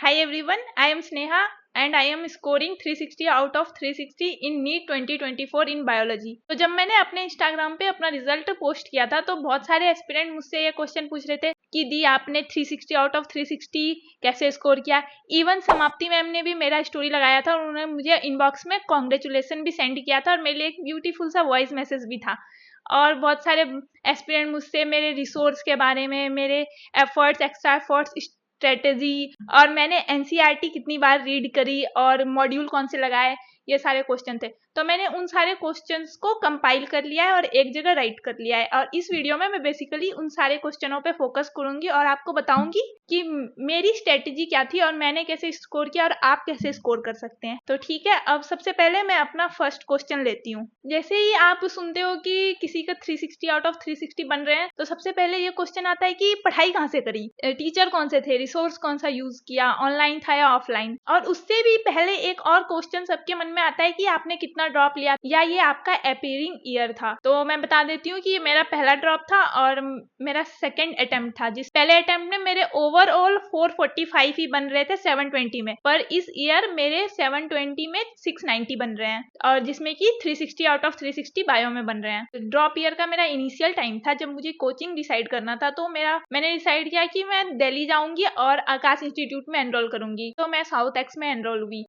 Hi everyone, I am Sneha and I am scoring 360 out of 360 in NEET 2024 in biology। तो जब मैंने अपने Instagram पे अपना रिजल्ट पोस्ट किया था तो बहुत सारे एस्पिरेंट मुझसे ये क्वेश्चन पूछ रहे थे कि दी आपने 360 आउट ऑफ 360 कैसे स्कोर किया। इवन समाप्ति मैम ने भी मेरा स्टोरी लगाया था और उन्होंने मुझे इनबॉक्स में कॉन्ग्रेचुलेसन भी सेंड किया था और मेरे लिए एक ब्यूटीफुल सा वॉइस मैसेज भी था। और बहुत सारे एस्पिरेंट मुझसे मेरे रिसोर्स के बारे में, मेरे एफर्ट्स, एक्स्ट्रा एफर्ट्स, स्ट्रेटेजी और मैंने एनसीईआरटी कितनी बार रीड करी और मॉड्यूल कौन से लगाए, ये सारे क्वेश्चन थे। तो मैंने उन सारे क्वेश्चंस को कंपाइल कर लिया है और एक जगह राइट कर लिया है और इस वीडियो में मैं बेसिकली उन सारे क्वेश्चनों पे फोकस करूंगी और आपको बताऊंगी कि मेरी स्ट्रेटेजी क्या थी और मैंने कैसे स्कोर किया और आप कैसे स्कोर कर सकते हैं। तो ठीक है, अब सबसे पहले मैं अपना फर्स्ट क्वेश्चन लेती हूँ। जैसे ही आप सुनते हो कि किसी का 360 आउट ऑफ 360 बन रहे हैं तो सबसे पहले ये क्वेश्चन आता है कि पढ़ाई कहाँ से करी, टीचर कौन से थे, रिसोर्स कौन सा यूज किया, ऑनलाइन था या ऑफलाइन। और उससे भी पहले एक और क्वेश्चन सबके मन में आता है कि आपने कितना ड्रॉप लिया या ये आपका अपीयरिंग ईयर था। तो मैं बता देती हूँ कि मेरा पहला ड्रॉप था और मेरा सेकंड अटेम्प्ट था। जिस पहले अटेम्प्ट में मेरे ओवरऑल 445 ही बन रहे थे 720 में, पर इस ईयर मेरे 720 में 690 बन रहे हैं और जिसमें कि 360 आउट ऑफ 360 बायो में बन रहे हैं। ड्रॉप ईयर का मेरा इनिशियल टाइम था जब मुझे कोचिंग डिसाइड करना था, तो मैंने डिसाइड किया कि मैं दिल्ली जाऊंगी और आकाश इंस्टीट्यूट में एनरोल करूंगी। तो मैं साउथ एक्स में एनरोल हुई।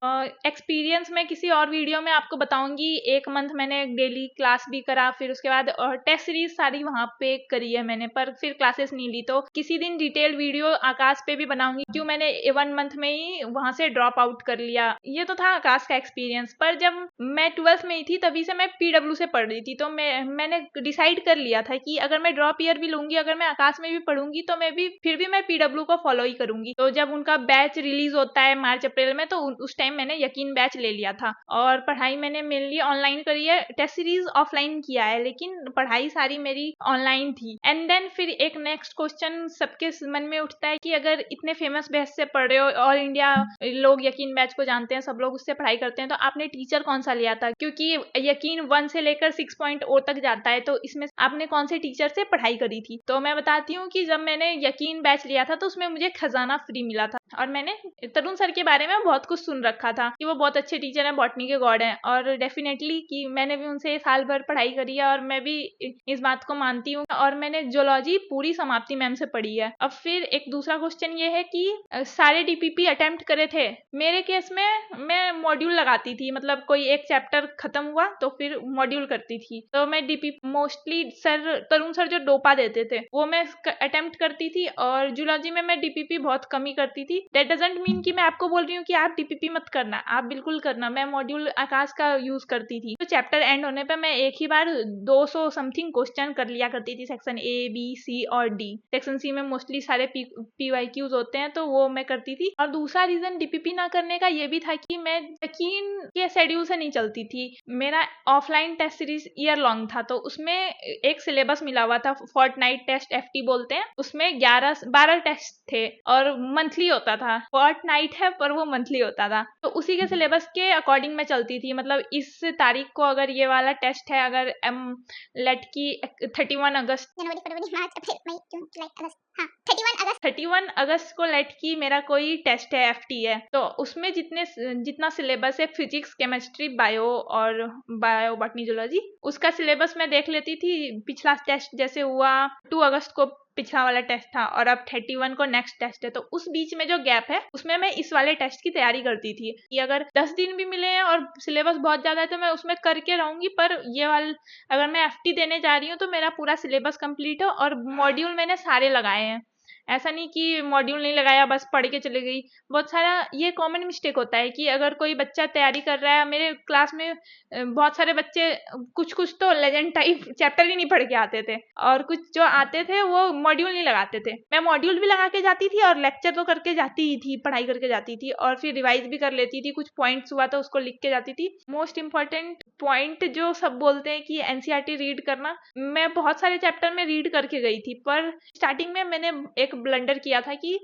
एक्सपीरियंस मैं किसी और वीडियो में आपको बताऊंगी। 1 मंथ मैंने डेली क्लास भी करा, फिर उसके बाद टेस्ट सीरीज सारी वहां पे करी है मैंने, पर फिर क्लासेस नहीं ली। तो किसी दिन डिटेल वीडियो आकाश पे भी बनाऊंगी क्यों मैंने 1 मंथ में ही वहां से ड्रॉप आउट कर लिया। ये तो था आकाश का एक्सपीरियंस। पर जब मैं 12th में ही थी तभी से मैं पीडब्ल्यू से पढ़ रही थी, तो मैंने डिसाइड कर लिया था कि अगर मैं ड्रॉप ईयर भी लूंगी, अगर मैं आकाश में भी पढ़ूंगी तो फिर भी मैं पीडब्ल्यू को फॉलो ही करूंगी। तो जब उनका बैच रिलीज होता है मार्च अप्रैल में, तो उस टाइम मैंने यकीन बैच ले लिया था और पढ़ाई मैंने मेनली ऑनलाइन करी है। टेस्ट सीरीज ऑफलाइन किया है लेकिन पढ़ाई सारी मेरी ऑनलाइन थी। एंड देन फिर एक नेक्स्ट क्वेश्चन सबके मन में उठता है कि अगर इतने फेमस बैच से पढ़ रहे हो, ऑल इंडिया लोग यकीन बैच को जानते हैं, सब लोग उससे पढ़ाई करते हैं, तो आपने टीचर कौन सा लिया था, क्योंकि यकीन 1 से लेकर 6.0 तक जाता है, तो इसमें आपने कौन से टीचर से पढ़ाई करी थी। तो मैं बताती हूँ कि जब मैंने यकीन बैच लिया था तो उसमें मुझे खजाना फ्री मिला था और मैंने तरुण सर के बारे में बहुत कुछ सुन रखा था कि वो बहुत अच्छे टीचर हैं, बॉटनी के गॉड हैं, और डेफिनेटली कि मैंने भी उनसे साल भर पढ़ाई करी है और मैं भी इस बात को मानती हूँ। और मैंने जूलॉजी पूरी समाप्ति मैम से पढ़ी है। अब फिर एक दूसरा क्वेश्चन ये है कि सारे डीपीपी अटेम्प्ट करे थे। मेरे केस में मैं मॉड्यूल लगाती थी, मतलब कोई एक चैप्टर खत्म हुआ तो फिर मॉड्यूल करती थी। तो मैं डीपीपी मोस्टली तरुण सर जो डोपा देते थे वो मैं अटेम्प्ट करती थी और जूलॉजी में मैं डीपीपी बहुत कम ही करती थी। दैट डजंट मीन कि मैं आपको बोल रही हूँ कि आप डीपीपी मत करना, आप बिल्कुल करना। मैं मॉड्यूल आकाश का यूज करती थी। तो चैप्टर एंड होने पे मैं एक ही बार 200 समथिंग क्वेश्चन कर लिया करती थी, सेक्शन ए, बी, सी और डी। सेक्शन सी में मोस्टली सारे पीवाईक्यूज होते हैं तो वो मैं करती थी। और दूसरा रीजन डीपीपी ना करने का ये भी था कि मैं यकीन के शेड्यूल से नहीं चलती थी। मेरा offline test series year long था, तो उसमें एक सिलेबस मिला हुआ था, फोर्टनाइट टेस्ट एफटी बोलते हैं। उसमें 12 टेस्ट थे और मंथली होता था। फोर्टनाइट है पर वो मंथली होता था, तो उसी के सिलेबस के अकॉर्डिंग मैं चलती थी। मतलब इस तारीख को अगर ये वाला टेस्ट है, अगर लेट की 31 अगस्त, जनवरी, फरवरी, मार्च, अप्रैल, मई, जून, जुलाई, अगस्त, हाँ 31 अगस्त को लेट की मेरा कोई टेस्ट है, एफटी है, तो उसमें जितना सिलेबस है फिजिक्स, केमिस्ट्री, बायो और बॉटनी, जूलॉजी, उसका सिलेबस मैं देख लेती थी। पिछला टेस्ट जैसे हुआ 2 अगस्त को पिछला वाला टेस्ट था और अब 31 को नेक्स्ट टेस्ट है, तो उस बीच में जो गैप है उसमें मैं इस वाले टेस्ट की तैयारी करती थी कि अगर 10 दिन भी मिले हैं और सिलेबस बहुत ज्यादा है तो मैं उसमें करके रहूंगी, पर ये वाला अगर मैं एफटी देने जा रही हूँ तो मेरा पूरा सिलेबस कंप्लीट हो और मॉड्यूल मैंने सारे लगाए हैं। ऐसा नहीं कि मॉड्यूल नहीं लगाया बस पढ़ के चले गई। बहुत सारा ये कॉमन मिस्टेक होता है कि अगर कोई बच्चा तैयारी कर रहा है, मेरे क्लास में बहुत सारे बच्चे कुछ तो लेजेंड टाइप चैप्टर ही नहीं पढ़ के आते थे और कुछ जो आते थे वो मॉड्यूल नहीं लगाते थे। मैं मॉड्यूल भी लगा के जाती थी और लेक्चर तो करके जाती ही थी, पढ़ाई करके जाती थी और फिर रिवाइज भी कर लेती थी। कुछ पॉइंट्स हुआ तो उसको लिख के जाती थी। मोस्ट इंपॉर्टेंट पॉइंट जो सब बोलते हैं कि एनसीईआरटी रीड करना, मैं बहुत सारे चैप्टर में रीड करके गई थी, पर स्टार्टिंग में मैंने एक ब्लंडर किया था कि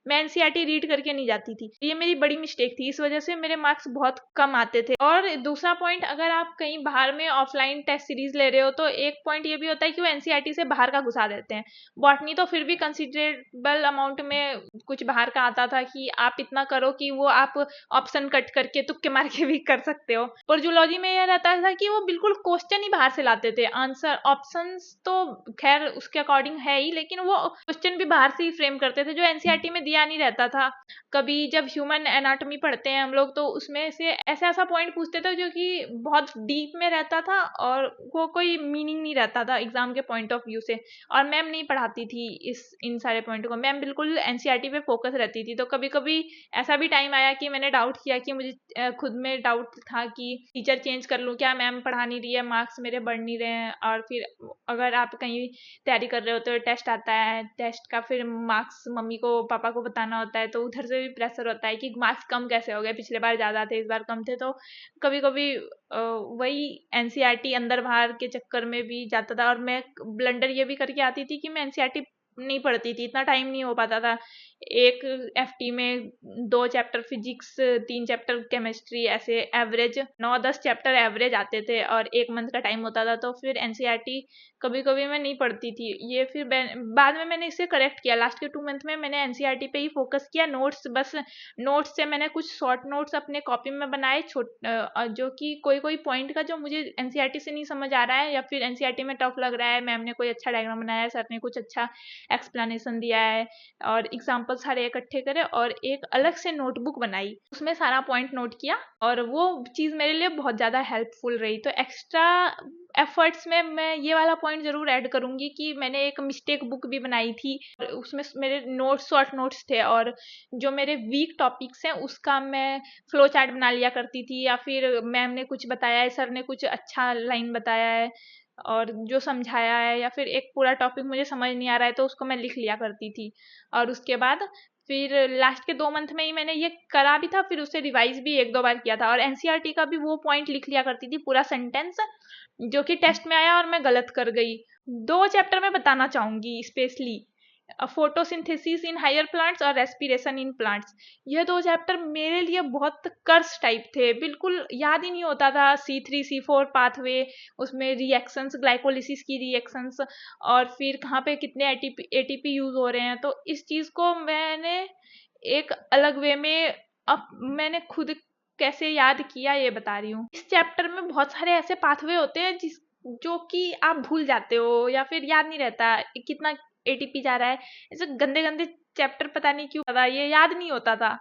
मैं एनसीईआरटी रीड करके नहीं जाती थी। ये मेरी बड़ी मिस्टेक थी, इस वजह से मेरे मार्क्स बहुत कम आते थे। और दूसरा पॉइंट, अगर आप कहीं बाहर में ऑफलाइन टेस्ट सीरीज ले रहे हो तो एक पॉइंट ये भी होता है कि वो एनसीईआरटी से बाहर का घुसा देते हैं। बॉटनी तो फिर भी कंसिडरेबल अमाउंट में कुछ बाहर का आता था कि आप इतना करो कि वो आप ऑप्शन कट करके तुक्के मार के भी कर सकते हो। पर जूलॉजी में यह रहता था कि वो बिल्कुल क्वेश्चन ही बाहर से लाते थे, आंसर ऑप्शंस तो खैर उसके अकॉर्डिंग है ही, लेकिन वो क्वेश्चन भी बाहर से ही फ्रेम करते थे जो एनसीईआरटी में दिया नहीं रहता था। कभी जब ह्यूमन एनाटॉमी पढ़ते हैं हम लोग तो उसमें से ऐसा ऐसा पॉइंट पूछते थे जो कि बहुत डीप में रहता था और वो कोई मीनिंग नहीं रहता था एग्जाम के पॉइंट ऑफ व्यू से, और मैम नहीं पढ़ाती थी इन सारे पॉइंट को। मैम बिल्कुल एनसीईआरटी पे फोकस रहती थी। तो कभी कभी ऐसा भी टाइम आया कि मैंने डाउट किया कि मुझे खुद में डाउट था कि टीचर चेंज कर लूँ क्या, मैम पढ़ा नहीं रही है, मार्क्स मेरे बढ़ नहीं रहे हैं। और फिर अगर आप कहीं तैयारी कर रहे हो तो टेस्ट आता है, टेस्ट का फिर मार्क्स मम्मी को पापा को बताना होता है, तो उधर से भी प्रेशर होता है कि मार्क्स कम कैसे हो गए, पिछले बार ज़्यादा थे इस बार कम थे। तो कभी कभी वही एनसीईआरटी अंदर बाहर के चक्कर में भी जाता था। और मैं ब्लंडर ये भी करके आती थी कि मैं एनसीईआरटी नहीं पढ़ती थी, इतना टाइम नहीं हो पाता था। एक एफटी में 2 चैप्टर फिजिक्स, 3 चैप्टर केमिस्ट्री, ऐसे एवरेज 9-10 चैप्टर एवरेज आते थे और 1 मंथ का टाइम होता था। तो फिर एनसीईआरटी कभी कभी मैं नहीं पढ़ती थी। ये फिर बाद में मैंने इसे करेक्ट किया। लास्ट के 2 मंथ में मैंने एनसीईआरटी पे ही फोकस किया। नोट्स, बस नोट्स से मैंने कुछ शॉर्ट नोट्स अपने कॉपी में बनाए जो कि कोई कोई पॉइंट का जो मुझे एनसीईआरटी से नहीं समझ आ रहा है या फिर एनसीईआरटी में टफ लग रहा है, मैम ने कोई अच्छा डायग्राम बनाया है, सर ने कुछ अच्छा एक्सप्लेनेशन दिया है और एग्जाम्पल सारे इकट्ठे करे और एक अलग से नोटबुक बनाई, उसमें सारा पॉइंट नोट किया। और वो चीज़ मेरे लिए बहुत ज़्यादा हेल्पफुल रही। तो एक्स्ट्रा एफर्ट्स में मैं ये वाला पॉइंट ज़रूर ऐड करूँगी कि मैंने एक मिस्टेक बुक भी बनाई थी। उसमें मेरे नोट्स, शॉर्ट नोट्स थे और जो मेरे वीक टॉपिक्स हैं उसका मैं फ्लो चार्ट बना लिया करती थी, या फिर मैम ने कुछ बताया है, सर ने कुछ अच्छा लाइन बताया है और जो समझाया है, या फिर एक पूरा टॉपिक मुझे समझ नहीं आ रहा है तो उसको मैं लिख लिया करती थी। और उसके बाद फिर लास्ट के 2 मंथ में ही मैंने ये करा भी था, फिर उसे रिवाइज भी 1-2 बार किया था। और एनसीईआरटी का भी वो पॉइंट लिख लिया करती थी, पूरा सेंटेंस, जो कि टेस्ट में आया और मैं गलत कर गई। 2 चैप्टर में बताना चाहूंगी specially, photosynthesis in higher plants और रेस्पिरेशन इन प्लांट्स। ये 2 चैप्टर मेरे लिए बहुत कर्स टाइप थे, बिल्कुल याद ही नहीं होता था। C3 C4 पाथवे, उसमें रिएक्शंस, ग्लाइकोलिसिस की रिएक्शंस, और फिर कहाँ पे कितने एटीपी यूज हो रहे हैं। तो इस चीज को मैंने एक अलग वे में अब मैंने खुद कैसे याद किया ये बता रही हूँ। इस चैप्टर में बहुत सारे ऐसे पाथवे होते हैं जो कि आप भूल जाते हो या फिर याद नहीं रहता कितना एटीपी जा रहा है। ऐसे गंदे गंदे चैप्टर पता नहीं क्यों था, ये याद नहीं होता था।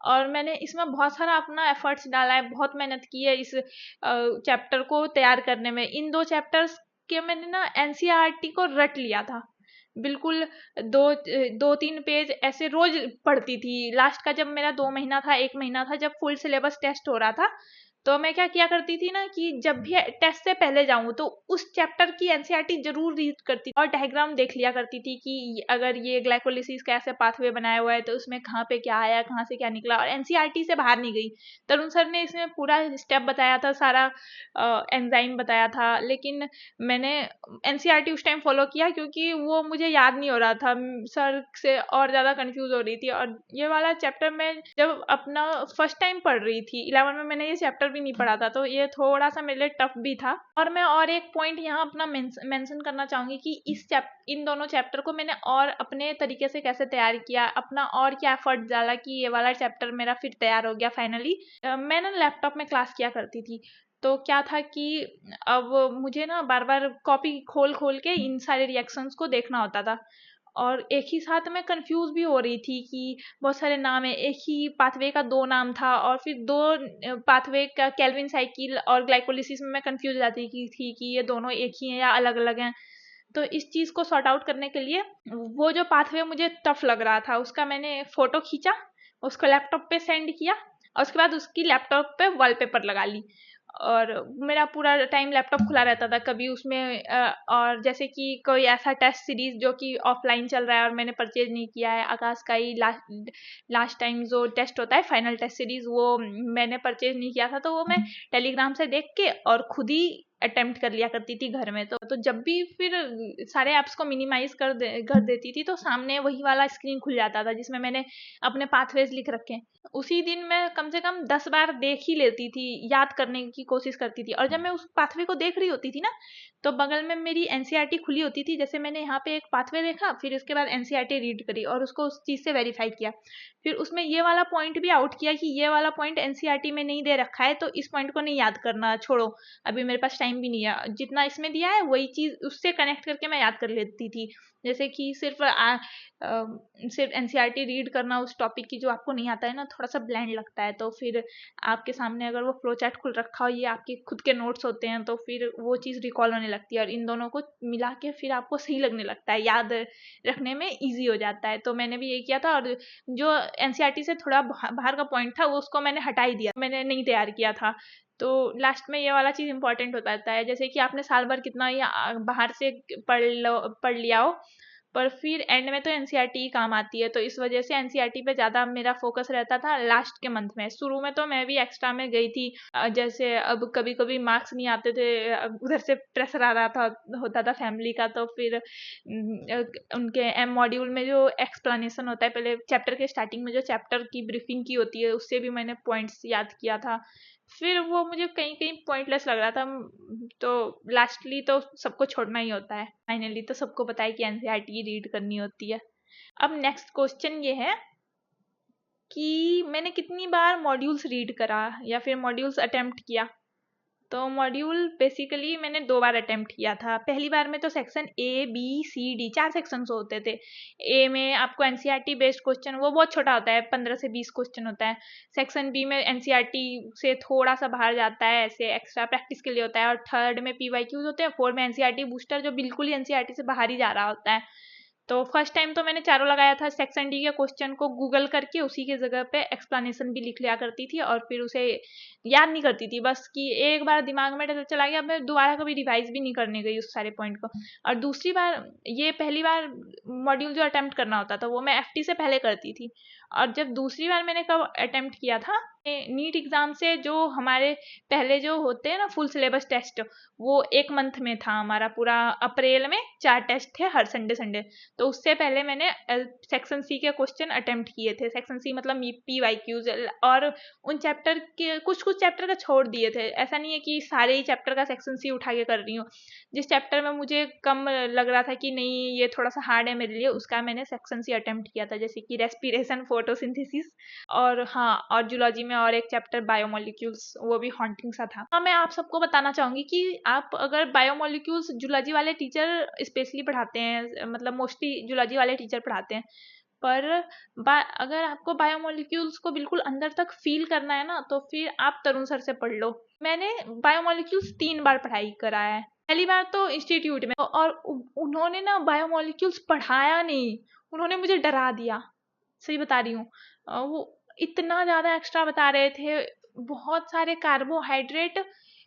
और मैंने इसमें बहुत सारा अपना एफर्ट्स डाला है, बहुत मेहनत की है इस चैप्टर को तैयार करने में। इन 2 चैप्टर्स के मैंने ना एनसीईआरटी को रट लिया था बिल्कुल। 2-3 पेज ऐसे रोज पढ़ती थी। लास्ट का जब मेरा 2 महीना था, 1 महीना था, जब फुल सिलेबस टेस्ट हो रहा था, तो मैं क्या किया करती थी ना कि जब भी टेस्ट से पहले जाऊं तो उस चैप्टर की एनसीईआरटी जरूर रीड करती और डायग्राम देख लिया करती थी कि अगर ये ग्लाइकोलिसिस का ऐसे पाथवे बनाया हुआ है तो उसमें कहाँ पे क्या आया, कहाँ से क्या निकला। और एनसीईआरटी से बाहर नहीं गई। तरुण सर ने इसमें पूरा स्टेप बताया था, सारा एंजाइम बताया था, लेकिन मैंने एनसीईआरटी उस टाइम फॉलो किया क्योंकि वो मुझे याद नहीं हो रहा था, सर से और ज़्यादा कंफ्यूज हो रही थी। और ये वाला चैप्टर मैं जब अपना फर्स्ट टाइम पढ़ रही थी 11 में, मैंने ये चैप्टर भी नहीं पढ़ा था, तो ये थोड़ा सा मेरे लिए टफ भी था। और मैं और एक पॉइंट यहाँ अपना मेंशन करना चाहूंगी कि इन दोनों चैप्टर को मैंने और अपने तरीके से कैसे तैयार किया, अपना और क्या एफर्ट डाला कि ये वाला चैप्टर मेरा फिर तैयार हो गया फाइनली। मैं ना लैपटॉप में क्लास किया करती थी, तो क्या था कि अब मुझे ना बार बार कॉपी खोल खोल के इन सारे रिएक्शंस को देखना होता था। और एक ही साथ मैं कंफ्यूज भी हो रही थी कि बहुत सारे नाम है, एक ही पाथवे का 2 नाम था और फिर 2 पाथवे का केल्विन साइकिल और ग्लाइकोलिसिस में मैं कंफ्यूज हो जाती थी कि ये दोनों एक ही हैं या अलग अलग हैं। तो इस चीज़ को सॉर्ट आउट करने के लिए वो जो पाथवे मुझे टफ लग रहा था उसका मैंने फोटो खींचा, उसको लैपटॉप पे सेंड किया और उसके बाद उसकी लैपटॉप पे वॉलपेपर लगा ली। और मेरा पूरा टाइम लैपटॉप खुला रहता था कभी उसमें और जैसे कि कोई ऐसा टेस्ट सीरीज जो कि ऑफलाइन चल रहा है और मैंने परचेज नहीं किया है, आकाश का ही लास्ट टाइम जो टेस्ट होता है फाइनल टेस्ट सीरीज, वो मैंने परचेज नहीं किया था, तो वो मैं टेलीग्राम से देख के और खुद ही अटेम्प्ट कर लिया करती थी घर में। तो जब भी फिर सारे ऐप्स को मिनिमाइज कर देती थी तो सामने वही वाला स्क्रीन खुल जाता था जिसमें मैंने अपने पाथवेज लिख रखे हैं। उसी दिन मैं कम से कम 10 बार देख ही लेती थी, याद करने की कोशिश करती थी। और जब मैं उस पाथवे को देख रही होती थी ना, तो बगल में मेरी एनसीईआरटी खुली होती थी। जैसे मैंने यहाँ पे एक पाथवे देखा, फिर उसके बाद एनसीईआरटी रीड करी और उसको उस चीज़ से वेरीफाई किया। फिर उसमें ये वाला पॉइंट भी आउट किया कि ये वाला पॉइंट एनसीईआरटी में नहीं दे रखा है, तो इस पॉइंट को नहीं याद करना, छोड़ो, अभी मेरे पास टाइम भी नहीं है। जितना इसमें दिया है वही चीज़ उससे कनेक्ट करके मैं याद कर लेती थी। जैसे कि सिर्फ एनसीईआरटी रीड करना उस टॉपिक की जो आपको नहीं आता है ना, थोड़ा सा ब्लैंड लगता है। तो फिर आपके सामने अगर वो फ्लो चार्ट खुल रखा हो, ये आपके खुद के नोट्स होते हैं, तो फिर वो चीज़ रिकॉल होने लगती है और इन दोनों को मिला के फिर आपको सही लगने लगता है, याद रखने में ईजी हो जाता है। तो मैंने भी यही किया था। और जो एनसीईआरटी से थोड़ा बाहर का पॉइंट था वो उसको मैंने हटा ही दिया, मैंने नहीं तैयार किया था। तो लास्ट में ये वाला चीज़ इंपॉर्टेंट होता है, जैसे कि आपने साल भर कितना ही बाहर से पढ़ लिया हो, पर फिर एंड में तो एनसीईआरटी ही काम आती है। तो इस वजह से एनसीईआरटी पे ज़्यादा मेरा फोकस रहता था लास्ट के मंथ में। शुरू में तो मैं भी एक्स्ट्रा में गई थी, जैसे अब कभी कभी मार्क्स नहीं आते थे, उधर से प्रेशर आ रहा था, होता था फैमिली का, तो फिर उनके एम मॉड्यूल में जो एक्सप्लेनेशन होता है, पहले चैप्टर के स्टार्टिंग में जो चैप्टर की ब्रीफिंग की होती है, उससे भी मैंने पॉइंट्स याद किया था। फिर वो मुझे कहीं कहीं पॉइंटलेस लग रहा था, तो लास्टली तो सबको छोड़ना ही होता है। फाइनली तो सबको पता है कि एनसीईआरटी रीड करनी होती है। अब नेक्स्ट क्वेश्चन ये है कि मैंने कितनी बार मॉड्यूल्स रीड करा या फिर मॉड्यूल्स अटेम्प्ट किया। तो मॉड्यूल बेसिकली मैंने 2 बार अटेम्प्ट किया था। पहली बार में तो section A B C D 4 sections होते थे। ए में आपको एनसीईआरटी बेस्ड क्वेश्चन, वो बहुत छोटा होता है, 15 से 20 क्वेश्चन होता है। सेक्शन बी में एनसीईआरटी से थोड़ा सा बाहर जाता है, ऐसे एक्स्ट्रा प्रैक्टिस के लिए होता है। और थर्ड में पीवाईक्यूज होते हैं। फोर्थ में एनसीईआरटी बूस्टर, जो बिल्कुल ही एनसीईआरटी से बाहर ही जा रहा होता है। तो फर्स्ट टाइम तो मैंने चारों लगाया था। सेक्शन डी के क्वेश्चन को गूगल करके उसी के जगह पे एक्सप्लेनेशन भी लिख लिया करती थी और फिर उसे याद नहीं करती थी, बस कि एक बार दिमाग में चला गया, मैं दोबारा कभी रिवाइज भी नहीं करने गई उस सारे पॉइंट को। और दूसरी बार, ये पहली बार मॉड्यूल जो अटेम्प्ट करना होता था वो मैं एफटी से पहले करती थी। और जब दूसरी बार मैंने कब अटेम्प्ट किया था, नीट एग्जाम से जो हमारे पहले जो होते हैं ना फुल सिलेबस टेस्ट, वो 1 मंथ में था हमारा पूरा। अप्रैल में 4 टेस्ट थे हर संडे संडे। तो उससे पहले मैंने सेक्शन सी के क्वेश्चन अटेम्प्ट किए थे। सेक्शन सी मतलब पीवाईक्यूज, और उन चैप्टर के कुछ कुछ चैप्टर का छोड़ दिए थे। ऐसा नहीं है कि सारे ही चैप्टर का सेक्शन सी उठा के कर रही हूँ। जिस चैप्टर में मुझे कम लग रहा था कि नहीं ये थोड़ा सा हार्ड है मेरे लिए, उसका मैंने सेक्शन सी अटेम्प्ट किया था, जैसे कि रेस्पिरेशन, फोटोसिंथेसिस, और हाँ, और जूलॉजी में और एक चैप्टर बायोमोलिक्यूल्स, वो भी हॉन्टिंग सा था। हाँ, मैं आप सबको बताना चाहूंगी कि आप अगर बायोमोलिक्यूल्स जूलॉजी वाले टीचर स्पेशली पढ़ाते हैं, मतलब मोस्टली जूलॉजी वाले टीचर पढ़ाते हैं, पर अगर आपको बायोमोलिक्यूल्स को बिल्कुल अंदर तक फील करना है ना, तो फिर आप तरुण सर से पढ़ लो। मैंने बायोमोलिक्यूल्स 3 बार पढ़ाई करा है। पहली बार तो इंस्टीट्यूट में, और उन्होंने ना बायोमोलिक्यूल्स पढ़ाया नहीं, उन्होंने मुझे डरा दिया, सही बता रही हूँ। वो इतना ज़्यादा एक्स्ट्रा बता रहे थे, बहुत सारे कार्बोहाइड्रेट,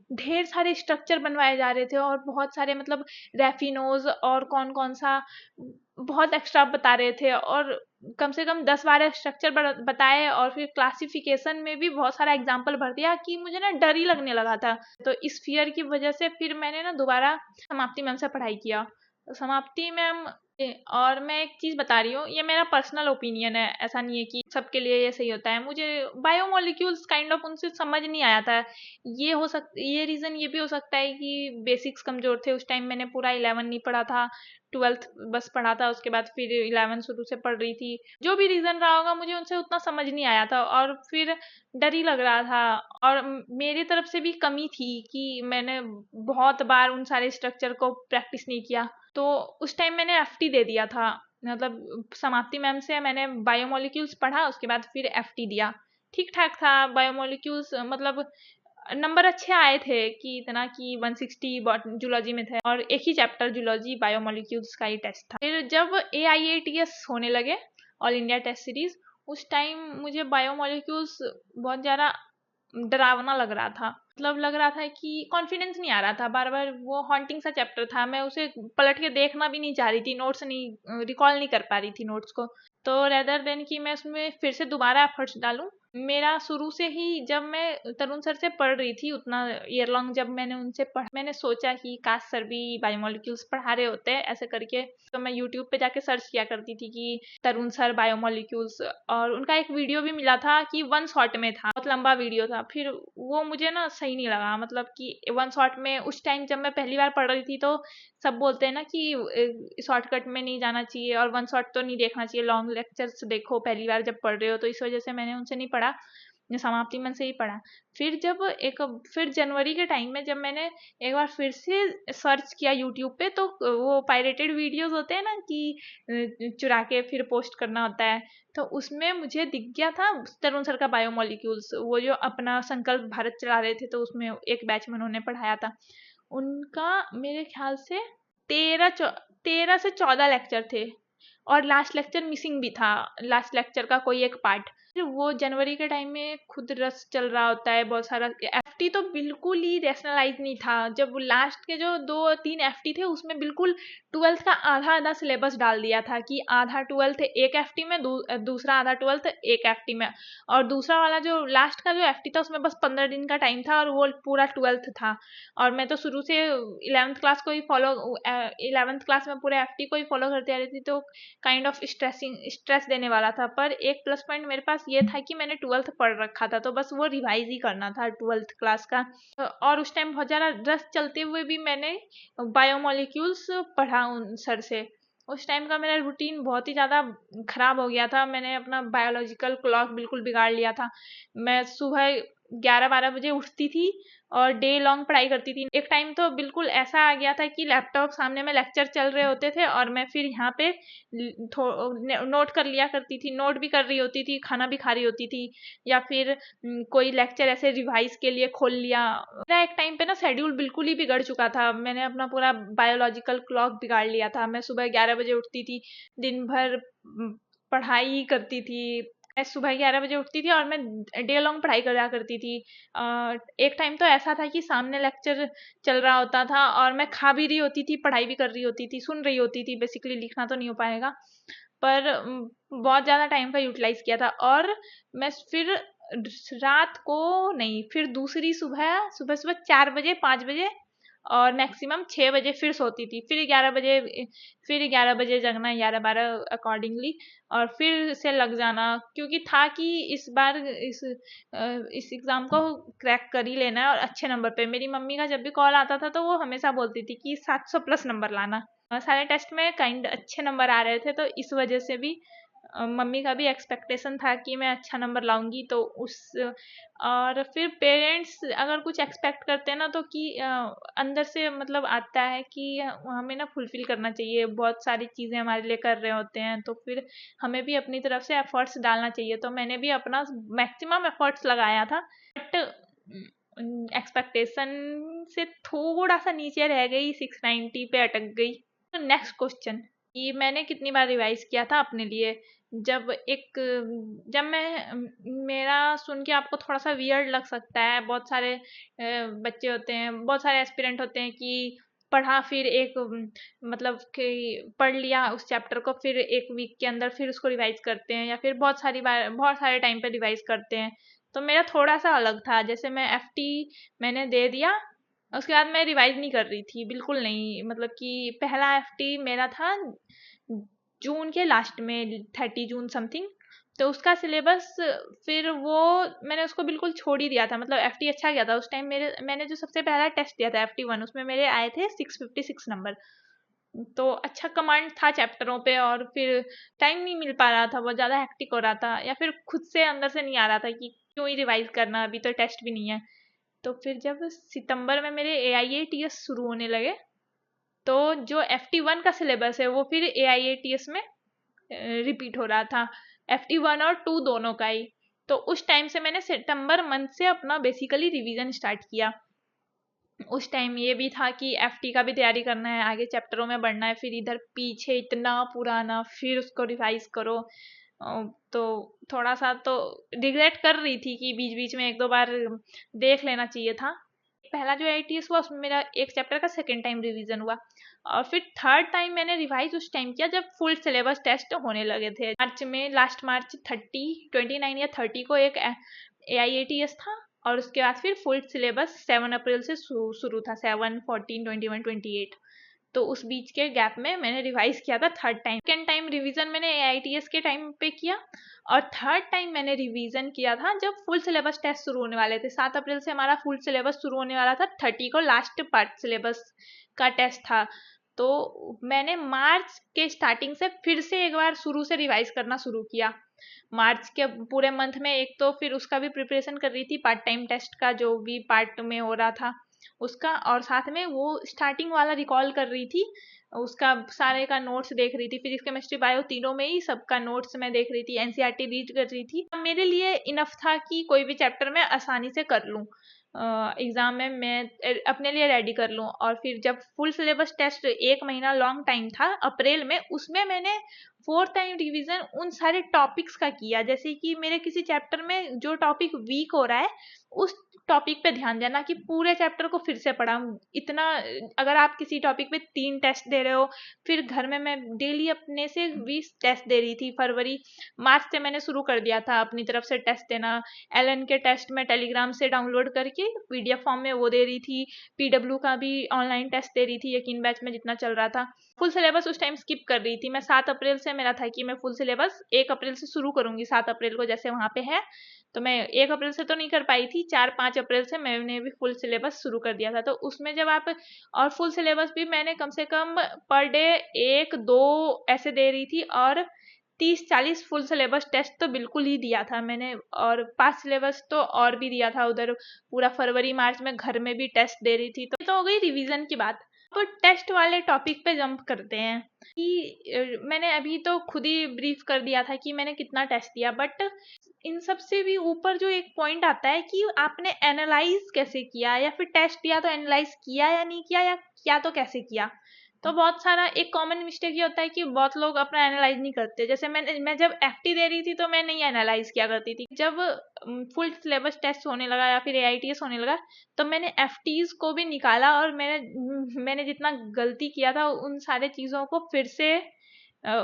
ढेर सारे स्ट्रक्चर बनवाए जा रहे थे, और बहुत सारे मतलब रेफिनोज और कौन कौन सा बहुत एक्स्ट्रा बता रहे थे। और कम से कम 10-12 स्ट्रक्चर बताए, और फिर क्लासिफिकेशन में भी बहुत सारा एग्जाम्पल भर दिया कि मुझे ना डर ही लगने लगा था। तो इस फियर की वजह से फिर मैंने ना दोबारा समाप्ति मैम से पढ़ाई किया। समाप्ति मैम, और मैं एक चीज़ बता रही हूँ, ये मेरा पर्सनल ओपिनियन है, ऐसा नहीं है कि सबके लिए ये सही होता है। मुझे बायोमोलिक्यूल्स काइंड ऑफ उनसे समझ नहीं आया था। ये रीज़न ये भी हो सकता है कि बेसिक्स कमज़ोर थे उस टाइम, मैंने पूरा 11 नहीं पढ़ा था, 12th बस पढ़ा था, उसके बाद फिर 11 शुरू से पढ़ रही थी। जो भी रीज़न रहा होगा, मुझे उनसे उतना समझ नहीं आया था, और फिर डर ही लग रहा था। और मेरी तरफ से भी कमी थी कि मैंने बहुत बार उन सारे स्ट्रक्चर को प्रैक्टिस नहीं किया। तो उस टाइम मैंने एफटी दे दिया था, मतलब समाप्ति मैम से मैंने बायोमोलिक्यूल्स पढ़ा, उसके बाद फिर एफटी दिया। ठीक ठाक था बायोमोलिक्यूल्स, मतलब नंबर अच्छे आए थे कि इतना कि 160 जूलॉजी में थे, और एक ही चैप्टर जूलॉजी बायोमोलिक्यूल्स का ही टेस्ट था। फिर जब AIATS होने लगे, ऑल इंडिया टेस्ट सीरीज, उस टाइम मुझे बायोमोलिक्यूल्स बहुत ज़्यादा डरावना लग रहा था। मतलब लग रहा था कि कॉन्फिडेंस नहीं आ रहा था, बार बार वो हॉन्टिंग सा चैप्टर था, मैं उसे पलट के देखना भी नहीं चाह रही थी, नोट्स नहीं रिकॉल नहीं कर पा रही थी नोट्स को। तो रेदर देन कि मैं उसमें फिर से दोबारा एफर्ट्स डालूं, मेरा शुरू से ही जब मैं तरुण सर से पढ़ रही थी उतना ईयर लॉन्ग, जब मैंने उनसे पढ़ा, मैंने सोचा कि काश सर भी बायोमोलिक्यूल्स पढ़ा रहे होते हैं ऐसे करके। तो मैं यूट्यूब पे जाके सर्च किया करती थी कि तरुण सर बायोमोलिक्यूल्स, और उनका एक वीडियो भी मिला था कि वन शॉट में था, बहुत लंबा वीडियो था। फिर वो मुझे ना सही नहीं लगा, मतलब कि वन शॉट में उस टाइम जब मैं पहली बार पढ़ रही थी तो सब बोलते हैं ना कि शॉर्टकट में नहीं जाना चाहिए और वन शॉट तो नहीं देखना चाहिए, लॉन्ग लेक्चर्स देखो पहली बार जब पढ़ रहे हो। तो इस वजह से मैंने उनसे नहीं पढ़ा, समाप्ति मन से ही पढ़ा। फिर जनवरी के टाइम में जब मैंने एक बार फिर से सर्च किया यूट्यूब पे, तो वो पायरेटेड वीडियोस होते हैं ना कि चुरा के फिर पोस्ट करना होता है, तो उसमें मुझे दिख गया था तरुण सर का बायोमोलिक्यूल्स, वो जो अपना संकल्प भारत चला रहे थे, तो उसमें एक बैच में उन्होंने पढ़ाया था। उनका मेरे ख्याल से 13 से 14 लेक्चर थे, और लास्ट लेक्चर मिसिंग भी था, लास्ट लेक्चर का कोई एक पार्ट। वो जनवरी के टाइम में खुद रस चल रहा होता है बहुत सारा, एफटी तो बिल्कुल ही रैशनलाइज नहीं था। जब लास्ट के जो 2-3 एफटी थे उसमें बिल्कुल ट्वेल्थ का आधा आधा सिलेबस डाल दिया था कि आधा ट्वेल्थ एक एफटी में, दूसरा आधा ट्वेल्थ एक एफटी में, और दूसरा वाला जो लास्ट का जो एफटी था उसमें बस 15 दिन का टाइम था और वो पूरा ट्वेल्थ था। और मैं तो शुरू से 11th क्लास को ही फॉलो 11th क्लास में पूरे एफटी को ही फॉलो करती आ रही थी, तो काइंड ऑफ स्ट्रेस देने वाला था। पर एक प्लस पॉइंट मेरे पास ये था कि मैंने ट्वेल्थ पढ़ रखा था, तो बस वो रिवाइज ही करना था ट्वेल्थ क्लास का। और उस टाइम बहुत ज़्यादा रस चलते हुए भी मैंने बायोमोलिक्यूल्स पढ़ा उन सर से। उस टाइम का मेरा रूटीन बहुत ही ज़्यादा खराब हो गया था, मैंने अपना बायोलॉजिकल क्लॉक बिल्कुल बिगाड़ लिया था। मैं सुबह 11-12 बजे उठती थी और डे लॉन्ग पढ़ाई करती थी। एक टाइम तो बिल्कुल ऐसा आ गया था कि लैपटॉप सामने में लेक्चर चल रहे होते थे और मैं फिर यहाँ पे नोट कर लिया करती थी, नोट भी कर रही होती थी, खाना भी खा रही होती थी, या फिर कोई लेक्चर ऐसे रिवाइज के लिए खोल लिया। मेरा एक टाइम पे ना शेड्यूल बिल्कुल ही बिगड़ चुका था, मैंने अपना पूरा बायोलॉजिकल क्लॉक बिगाड़ लिया था। मैं सुबह 11 बजे उठती थी, दिन भर पढ़ाई करती थी। मैं सुबह 11 बजे उठती थी और मैं डे लॉन्ग पढ़ाई करा करती थी। एक टाइम तो ऐसा था कि सामने लेक्चर चल रहा होता था और मैं खा भी रही होती थी, पढ़ाई भी कर रही होती थी, सुन रही होती थी, बेसिकली लिखना तो नहीं हो पाएगा, पर बहुत ज़्यादा टाइम का यूटिलाइज किया था। और मैं फिर रात को नहीं, फिर दूसरी सुबह सुबह सुबह 4 बजे 5 बजे और मैक्सिमम 6 बजे फिर सोती थी, फिर 11 बजे जगना, 11-12 अकॉर्डिंगली, और फिर से लग जाना, क्योंकि था कि इस बार इस एग्ज़ाम को क्रैक कर ही लेना है और अच्छे नंबर पे। मेरी मम्मी का जब भी कॉल आता था तो वो हमेशा बोलती थी कि 700 प्लस नंबर लाना। सारे टेस्ट में काइंड अच्छे नंबर आ रहे थे, तो इस वजह से भी मम्मी का भी एक्सपेक्टेशन था कि मैं अच्छा नंबर लाऊंगी। तो उस और फिर पेरेंट्स अगर कुछ एक्सपेक्ट करते हैं ना, तो कि अंदर से मतलब आता है कि हमें ना फुलफिल करना चाहिए, बहुत सारी चीज़ें हमारे लिए कर रहे होते हैं, तो फिर हमें भी अपनी तरफ से एफर्ट्स डालना चाहिए। तो मैंने भी अपना मैक्सिमम एफर्ट्स लगाया था, बट एक्सपेक्टेशन से थोड़ा सा नीचे रह गई, 690 पे अटक गई। तो नेक्स्ट क्वेश्चन, कि मैंने कितनी बार रिवाइज किया था अपने लिए। जब मैं मेरा सुन के आपको थोड़ा सा वियर्ड लग सकता है, बहुत सारे बच्चे होते हैं, बहुत सारे एस्पिरेंट होते हैं कि पढ़ा, फिर मतलब कि पढ़ लिया उस चैप्टर को, फिर एक वीक के अंदर फिर उसको रिवाइज करते हैं, या फिर बहुत सारे टाइम पे रिवाइज करते हैं। तो मेरा थोड़ा सा अलग था, जैसे मैं एफटी मैंने दे दिया, उसके बाद मैं रिवाइज नहीं कर रही थी, बिल्कुल नहीं। मतलब कि पहला एफटी मेरा था जून के लास्ट में, 30 जून समथिंग, तो उसका सिलेबस फिर वो मैंने उसको बिल्कुल छोड़ ही दिया था। मतलब एफटी अच्छा गया था उस टाइम, मैंने जो सबसे पहला टेस्ट दिया था FT1, उसमें मेरे आए थे 656 नंबर, तो अच्छा कमांड था चैप्टरों पे। और फिर टाइम नहीं मिल पा रहा था, बहुत ज़्यादा हेक्टिक हो रहा था, या फिर खुद से अंदर से नहीं आ रहा था कि क्यों ही रिवाइज करना, अभी तो टेस्ट भी नहीं है। तो फिर जब सितंबर में मेरे AIATS शुरू होने लगे, तो जो FT1 का सिलेबस है वो फिर AIATS में रिपीट हो रहा था, FT1 और 2 दोनों का ही। तो उस टाइम से मैंने सितंबर मंथ से अपना बेसिकली रिवीजन स्टार्ट किया। उस टाइम ये भी था कि FT का भी तैयारी करना है, आगे चैप्टरों में बढ़ना है, फिर इधर पीछे इतना पुराना फिर उसको रिवाइज करो। तो थोड़ा सा तो रिग्रेट कर रही थी कि बीच बीच में 1-2 बार देख लेना चाहिए था। पहला जो AITS हुआ उसमें मेरा एक चैप्टर का सेकेंड टाइम रिवीजन हुआ, और फिर थर्ड टाइम मैंने रिवाइज उस टाइम किया जब फुल सिलेबस टेस्ट होने लगे थे। मार्च में, लास्ट मार्च 29 या 30 को एक AIATS था, और उसके बाद फिर फुल सिलेबस 7 अप्रैल से शुरू था, 7, 14, 21, 28। तो उस बीच के गैप में मैंने रिवाइज किया था third time. Second time revision मैंने AITS के टाइम पे किया, और थर्ड टाइम मैंने रिवीजन किया था जब फुल सिलेबस टेस्ट शुरू होने वाले थे। 7 अप्रैल से हमारा फुल सिलेबस शुरू होने वाला था, 30 को लास्ट पार्ट सिलेबस का टेस्ट था। तो मैंने मार्च के स्टार्टिंग से फिर से एक बार शुरू से रिवाइज करना शुरू किया। मार्च के पूरे मंथ में एक तो फिर उसका भी प्रिपरेशन कर रही थी, पार्ट टाइम टेस्ट का जो भी पार्ट में हो रहा था उसका, और साथ में वो स्टार्टिंग वाला रिकॉल कर रही थी, उसका सारे का नोट्स देख रही थी। फिजिक्स केमिस्ट्री बायो तीनों में ही सबका नोट्स मैं देख रही थी, NCERT रीड कर रही थी। मेरे लिए इनफ था कि कोई भी चैप्टर मैं आसानी से कर लूँ, एग्ज़ाम में मैं अपने लिए रेडी कर लूँ। और फिर जब फुल सिलेबस टेस्ट 1 महीना लॉन्ग टाइम था अप्रैल में, उसमें मैंने 4th टाइम रिवीजन उन सारे टॉपिक्स का किया। जैसे कि मेरे किसी चैप्टर में जो टॉपिक वीक हो रहा है उस टॉपिक पे ध्यान देना, कि पूरे चैप्टर को फिर से पढ़ा। इतना, अगर आप किसी टॉपिक पे 3 टेस्ट दे रहे हो, फिर घर में मैं डेली अपने से 20 टेस्ट दे रही थी। फरवरी मार्च से मैंने शुरू कर दिया था अपनी तरफ से टेस्ट देना। LN के टेस्ट मैं टेलीग्राम से डाउनलोड करके PDF फॉर्म में वो दे रही थी, PW का भी ऑनलाइन टेस्ट दे रही थी, यकीन बैच में जितना चल रहा था। फुल सिलेबस उस टाइम स्किप कर रही थी मैं। 7 अप्रैल से मेरा था कि मैं फुल सिलेबस 1 अप्रैल से शुरू करूंगी, 7 अप्रैल को जैसे वहाँ पे है। तो मैं 1 अप्रैल से तो नहीं कर पाई थी, 4-5 अप्रैल से मैंने भी फुल सिलेबस शुरू कर दिया था। तो उसमें जब आप, और फुल सिलेबस भी मैंने कम से कम पर डे 1-2 ऐसे दे रही थी, और 30-40 फुल सिलेबस टेस्ट तो बिल्कुल ही दिया था मैंने, और पास सिलेबस तो और भी दिया था। उधर पूरा फरवरी मार्च में घर में भी टेस्ट दे रही थी। तो हो गई रिवीजन की बात। तो टेस्ट वाले टॉपिक पे जंप करते हैं कि मैंने अभी तो खुद ही ब्रीफ कर दिया था कि मैंने कितना टेस्ट दिया, बट इन सब से भी ऊपर जो एक पॉइंट आता है कि आपने एनालाइज कैसे किया, या फिर टेस्ट दिया तो एनालाइज किया या नहीं किया, या किया तो कैसे किया। तो बहुत सारा एक कॉमन मिस्टेक ये होता है कि बहुत लोग अपना एनालाइज नहीं करते। जैसे मैं जब FT दे रही थी तो मैं नहीं एनालाइज किया करती थी। जब फुल सिलेबस टेस्ट होने लगा या फिर AITS होने लगा, तो मैंने FTs को भी निकाला, और मैंने जितना गलती किया था उन सारे चीज़ों को फिर से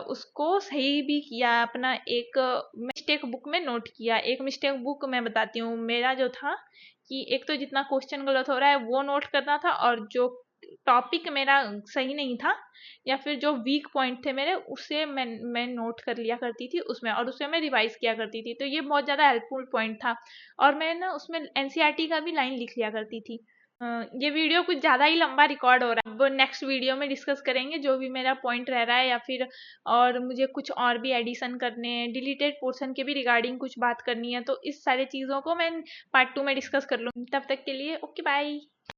उसको सही भी किया। अपना एक मिस्टेक बुक में नोट किया। एक मिस्टेक बुक मैं बताती हूँ मेरा जो था, कि एक तो जितना क्वेश्चन गलत हो रहा है वो नोट करना था, और जो टॉपिक मेरा सही नहीं था या फिर जो वीक पॉइंट थे मेरे, उसे मैं नोट कर लिया करती थी उसमें, और उसे मैं रिवाइज किया करती थी। तो ये बहुत ज़्यादा हेल्पफुल पॉइंट था। और मैं ना उसमें NCERT का भी लाइन लिख लिया करती थी। ये वीडियो कुछ ज़्यादा ही लंबा रिकॉर्ड हो रहा है। अब नेक्स्ट वीडियो में डिस्कस करेंगे जो भी मेरा पॉइंट रह रहा है, या फिर और मुझे कुछ और भी एडिशन करने हैं, डिलीटेड पोर्शन के भी रिगार्डिंग कुछ बात करनी है। तो इस सारी चीज़ों को मैं पार्ट 2 में डिस्कस कर लूँगी। तब तक के लिए ओके बाय।